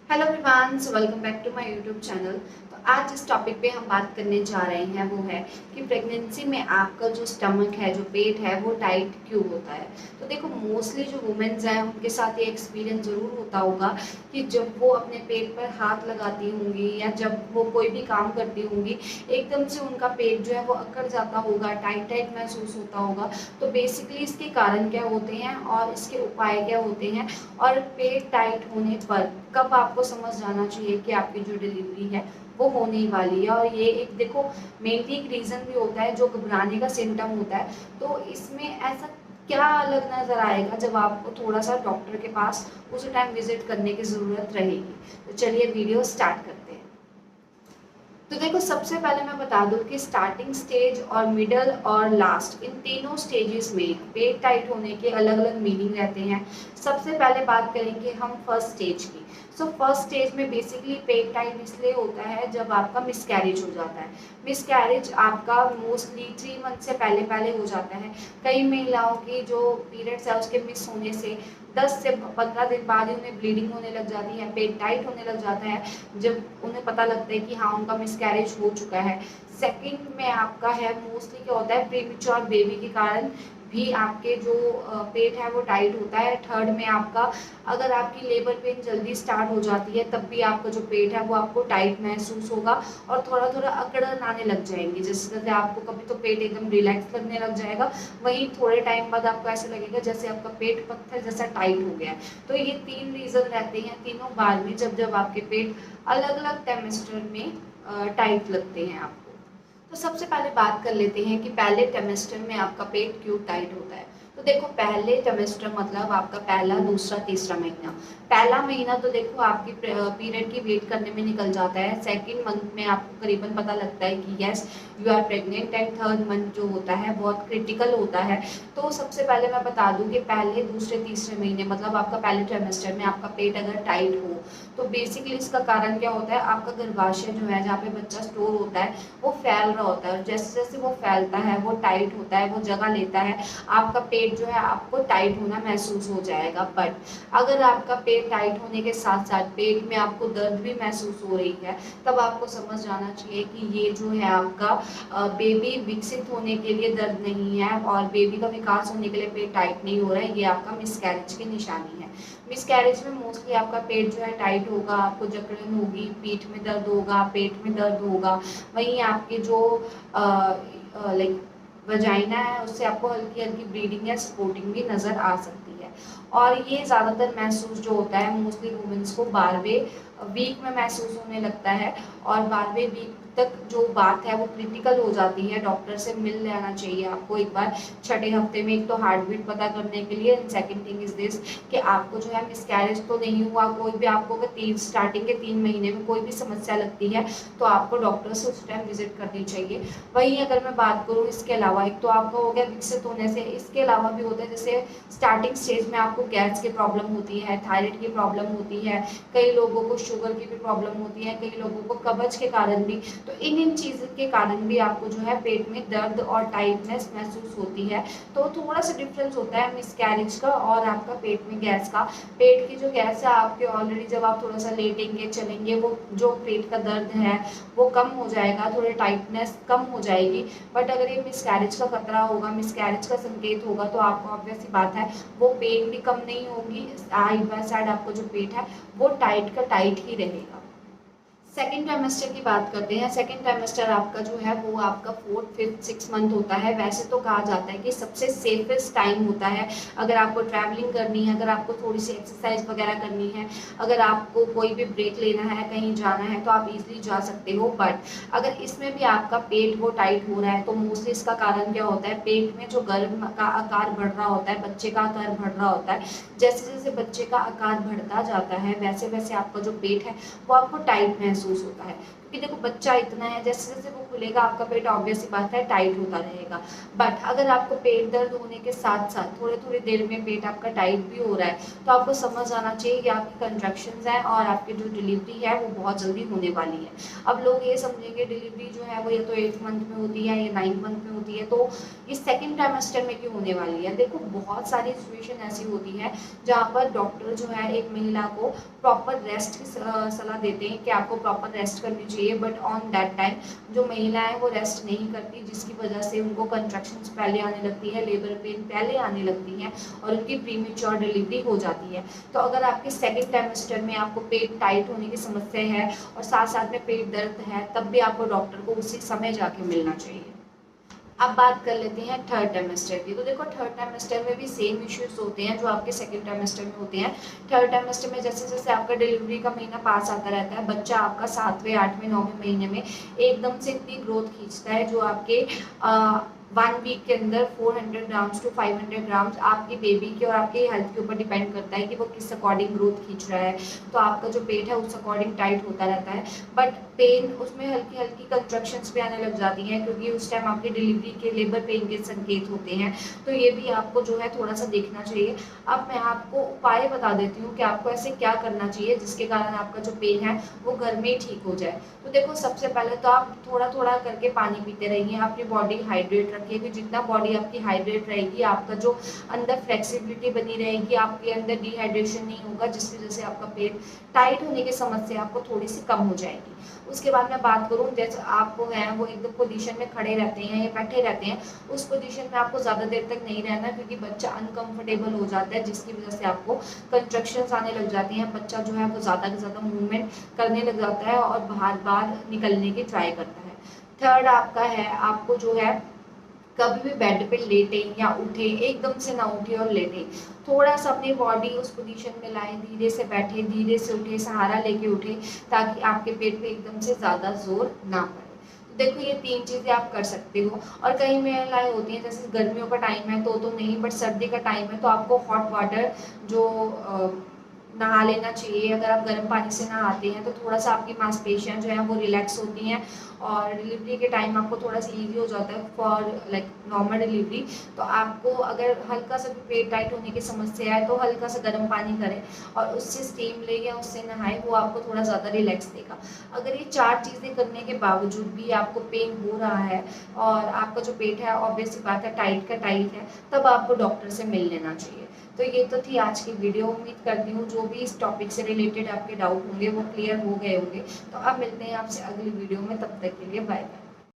Hello everyone, welcome back to my YouTube channel. तो आज जिस टॉपिक पे हम बात करने जा रहे हैं वो है कि प्रेगनेंसी में आपका जो स्टमक है, जो पेट है, वो टाइट क्यों होता है। तो देखो, मोस्टली जो वुमेन्स हैं उनके साथ ये एक्सपीरियंस ज़रूर होता होगा कि जब वो अपने पेट पर हाथ लगाती होंगी या जब वो कोई भी काम करती होंगी, एकदम से उनका पेट जो है वो अकड़ जाता होगा, टाइट टाइट महसूस होता होगा। तो बेसिकली इसके कारण क्या होते हैं और इसके उपाय क्या होते हैं, और पेट टाइट होने पर कब आपको समझ जाना चाहिए कि आपकी जो डिलीवरी है वो होने ही वाली है। और ये एक देखो, मेनली एक रीज़न भी होता है जो घबराने का सिम्टम होता है। तो इसमें ऐसा क्या अलग नज़र आएगा जब आपको थोड़ा सा डॉक्टर के पास उस टाइम विजिट करने की ज़रूरत रहेगी। तो चलिए वीडियो स्टार्ट करते हैं। तो देखो, सबसे पहले मैं बता दूं कि स्टार्टिंग स्टेज और मिडल और लास्ट, इन तीनों स्टेजेस में पेट टाइट होने के अलग अलग मीनिंग रहते हैं। सबसे पहले बात करेंगे हम फर्स्ट स्टेज की। सो फर्स्ट स्टेज में बेसिकली पेट टाइट इसलिए होता है जब आपका मिसकैरेज हो जाता है। मिसकैरेज आपका मोस्टली 3 मंथ से पहले पहले हो जाता है। कई महिलाओं की जो पीरियड्स है उसके मिस होने से 10 से 15 दिन बाद ही उन्हें ब्लीडिंग होने लग जाती है, पेट टाइट होने लग जाता है, जब उन्हें पता लगता है कि हाँ, उनका मिसकैरेज हो चुका है। सेकंड में आपका है, मोस्टली क्या होता है, प्रीमेच्योर बेबी के कारण भी आपके जो पेट है वो टाइट होता है। थर्ड में आपका, अगर आपकी लेबर पेन जल्दी स्टार्ट हो जाती है तब भी आपका जो पेट है वो आपको टाइट महसूस होगा और थोड़ा थोड़ा अकड़न आने लग जाएंगी। जैसे आपको कभी तो पेट एकदम रिलैक्स लगने लग जाएगा, वहीं थोड़े टाइम बाद आपको ऐसा लगेगा जैसे आपका पेट पत्थर जैसा टाइट हो गया है। तो ये 3 रीज़न रहते हैं तीनों बार में, जब जब आपके पेट अलग अलग टेमेस्टर में टाइट लगते हैं आपको। तो सबसे पहले बात कर लेते हैं कि पहले टेमेस्टर में आपका पेट क्यों टाइट होता है। तो देखो, पहले टेमेस्टर मतलब आपका पहला, दूसरा, तीसरा महीना। पहला महीना तो देखो आपकी पीरियड की वेट करने में निकल जाता है। सेकंड मंथ में आपको करीबन पता लगता है कि yes, you are pregnant. And third month जो होता है बहुत क्रिटिकल होता है। तो सबसे पहले मैं बता दूं कि पहले, दूसरे, तीसरे महीने मतलब आपका पहले ट्राइमेस्टर में आपका पेट अगर टाइट हो तो बेसिकली इसका कारण क्या होता है, आपका गर्भाशय जो है, जहाँ पे बच्चा स्टोर होता है, वो फैल रहा होता है। और जैसे जैसे वो फैलता है, वो टाइट होता है, वो जगह लेता है, आपका पेट जो है आपको टाइट होना महसूस हो जाएगा। बट अगर आपका पेट टाइट होने के साथ साथ पेट में आपको दर्द भी महसूस हो रही है, तब आपको समझ जाना चाहिए कि ये जो है आपका बेबी विकसित होने के लिए दर्द नहीं है और बेबी का विकास होने के लिए पेट टाइट नहीं हो रहा है। ये आपका मिसकैरेज की निशानी है। मिसकैरेज में मोस्टली आपका पेट जो है टाइट होगा, आपको जकड़न होगी, पीठ में दर्द होगा, पेट में दर्द होगा। वहीं आपके जो लाइक वजाइना है उससे आपको हल्की हल्की ब्लीडिंग या स्पोर्टिंग भी नज़र आ सकती है। और ये ज़्यादातर महसूस जो होता है मोस्टली वुमेन्स को 12वें वीक में महसूस होने लगता है। और 12वें वीक तक जो बात है वो क्रिटिकल हो जाती है। डॉक्टर से मिल लेना चाहिए आपको एक बार छठे हफ्ते में, एक तो हार्ट बीट पता करने के लिए, and second thing is this कि आपको जो है मिसकैरेज तो नहीं हुआ। कोई भी आपको अगर स्टार्टिंग के 3 महीने में कोई भी समस्या लगती है तो आपको डॉक्टर से उस टाइम विजिट करनी चाहिए। वहीं अगर मैं बात करूँ इसके अलावा, एक तो आपका हो गया विकसित होने से, इसके अलावा भी होता है जैसे स्टार्टिंग स्टेज में आपको गैस की प्रॉब्लम होती है, थायराइड की प्रॉब्लम होती है, कई लोगों को शुगर की भी प्रॉब्लम होती है, कई लोगों को कब्ज के कारण भी। तो इन चीज़ों के कारण भी आपको जो है पेट में दर्द और टाइटनेस महसूस होती है। तो थोड़ा सा डिफरेंस होता है मिसकैरेज का और आपका पेट में गैस का। पेट की जो गैस है आपके ऑलरेडी जब आप थोड़ा सा लेटेंगे चलेंगे, वो जो पेट का दर्द है वो कम हो जाएगा, थोड़ी टाइटनेस कम हो जाएगी। बट अगर ये मिसकैरेज का खतरा होगा, मिसकैरेज का संकेत होगा, तो आपको ऑब्वियस सी बात है वो पेन भी कम नहीं होगी, साइड बाय साइड आपको जो पेट है वो टाइट का टाइट ही रहेगा। सेकेंड ट्राइमेस्टर की बात करते हैं। सेकेंड ट्राइमेस्टर आपका जो है वो आपका 4th, 5th, 6th मंथ होता है। वैसे तो कहा जाता है कि सबसे सेफेस्ट टाइम होता है अगर आपको ट्रैवलिंग करनी है, अगर आपको थोड़ी सी एक्सरसाइज वगैरह करनी है, अगर आपको कोई भी ब्रेक लेना है, कहीं जाना है, तो आप इजीली जा सकते हो। बट अगर इसमें भी आपका पेट वो टाइट हो रहा है तो मोस्टली इसका कारण क्या होता है, पेट में जो गर्भ का आकार बढ़ रहा होता है, बच्चे का आकार बढ़ रहा होता है। जैसे जैसे बच्चे का आकार बढ़ता जाता है वैसे वैसे आपका जो पेट है वो आपको टाइट महसूस होता है। क्योंकि देखो बच्चा इतना है, जैसे जैसे वो खुलेगा आपका पेट ऑब्वियस सी बात है टाइट होता रहेगा। बट अगर आपको पेट दर्द होने के साथ साथ थोड़ी थोड़ी देर में पेट आपका टाइट भी हो रहा है, तो आपको समझ आना चाहिए कि आपकी कंट्रैक्शंस हैं और आपकी जो डिलीवरी है वो बहुत जल्दी होने वाली है। अब लोग ये समझेंगे डिलीवरी जो है वो या तो 8th मंथ में होती है या 9th मंथ में होती है, तो ये सेकेंड ट्राइमेस्टर में क्यों होने वाली है। देखो बहुत सारी सिचुएशन ऐसी होती है जहाँ पर डॉक्टर जो है एक महिला को प्रॉपर रेस्ट की सलाह देते हैं कि आपको प्रॉपर रेस्ट करनी चाहिए, बट ऑन दैट टाइम जो महिला है वो रेस्ट नहीं करती, जिसकी वजह से उनको कंट्रैक्शंस पहले आने लगती है, लेबर पेन पहले आने लगती है और उनकी प्रीमेच्योर डिलीवरी हो जाती है। तो अगर आपके सेकेंड ट्राइमेस्टर में आपको पेट टाइट होने की समस्या है और साथ साथ में पेट दर्द है, तब भी आपको डॉक्टर को उसी समय जाके मिलना चाहिए। अब बात कर लेते हैं थर्ड ट्राइमेस्टर की। तो देखो थर्ड ट्राइमेस्टर में भी सेम इश्यूज होते हैं जो आपके सेकंड ट्राइमेस्टर में होते हैं। थर्ड ट्राइमेस्टर में जैसे जैसे आपका डिलीवरी का महीना पास आता रहता है, बच्चा आपका 7वें 8वें 9वें महीने में एकदम से इतनी ग्रोथ खींचता है जो आपके 1 वीक के अंदर 400 ग्राम्स टू 500 ग्राम्स आपकी बेबी के और आपके हेल्थ के ऊपर डिपेंड करता है कि वो किस अकॉर्डिंग ग्रोथ खींच रहा है। तो आपका जो पेट है उस अकॉर्डिंग टाइट होता रहता है, बट पेन उसमें हल्की हल्की कंट्रैक्शंस भी आने लग जाती हैं क्योंकि उस टाइम आपकी डिलीवरी के लेबर पेन के संकेत होते हैं। तो ये भी आपको जो है थोड़ा सा देखना चाहिए। अब मैं आपको उपाय बता देती हूँ कि आपको ऐसे क्या करना चाहिए जिसके कारण आपका जो पेन है वो घर में ही ठीक हो जाए। तो देखो सबसे पहले तो आप थोड़ा थोड़ा करके पानी पीते रहिए, अपनी बॉडी हाइड्रेट रखिए, क्योंकि जितना बॉडी आपकी हाइड्रेट रहेगी आपका जो अंदर फ्लेक्सिबिलिटी बनी रहेगी, आपके अंदर डिहाइड्रेशन नहीं होगा, जिसकी वजह से आपका पेट टाइट होने की समस्या आपको थोड़ी सी कम हो जाएगी। उसके बाद मैं बात करूँ, जैसे आप हैं वो एकदम पोजीशन में खड़े रहते हैं या बैठे रहते हैं, उस पोजीशन में आपको ज़्यादा देर तक नहीं रहना क्योंकि बच्चा अनकंफर्टेबल हो जाता है, जिसकी वजह से आपको कंट्रैक्शंस आने लग जाती हैं। बच्चा जो है वो ज़्यादा से ज़्यादा मूवमेंट करने लग जाता है और बाहर बाहर निकलने की ट्राई करता है। थर्ड आपका है, आपको जो है कभी भी बेड पे लेटे या उठे एकदम से ना उठे और लेटे, थोड़ा सा अपनी बॉडी उस पोजीशन में लाए, धीरे से बैठे धीरे से उठे, सहारा लेके उठे, ताकि आपके पेट पे एकदम से ज़्यादा जोर ना पड़े। तो देखो ये 3 चीज़ें आप कर सकते हो। और कई महिलाएं होती हैं जैसे गर्मियों का टाइम है तो नहीं, बट सर्दी का टाइम है तो आपको हॉट वाटर जो नहा लेना चाहिए। अगर आप गर्म पानी से नहाते हैं तो थोड़ा सा आपकी मांसपेशियां जो है वो रिलैक्स होती हैं और डिलीवरी के टाइम आपको थोड़ा सा इजी हो जाता है फॉर लाइक नॉर्मल डिलीवरी। तो आपको अगर हल्का सा भी पेट टाइट होने की समस्या है तो हल्का सा गर्म पानी करें और उससे स्टीम ले या उससे नहाए, वो आपको थोड़ा ज़्यादा रिलैक्स देगा। अगर ये 4 चीज़ें करने के बावजूद भी आपको पेन हो रहा है और आपका जो पेट है ऑब्वियस सी बात है टाइट का टाइट है, तब आपको डॉक्टर से मिल लेना चाहिए। तो ये तो थी आज की वीडियो। उम्मीद करती हूँ जो भी इस टॉपिक से रिलेटेड आपके डाउट होंगे वो क्लियर हो गए होंगे। तो अब मिलते हैं आपसे अगली वीडियो में, तब तक के लिए बाय बाय।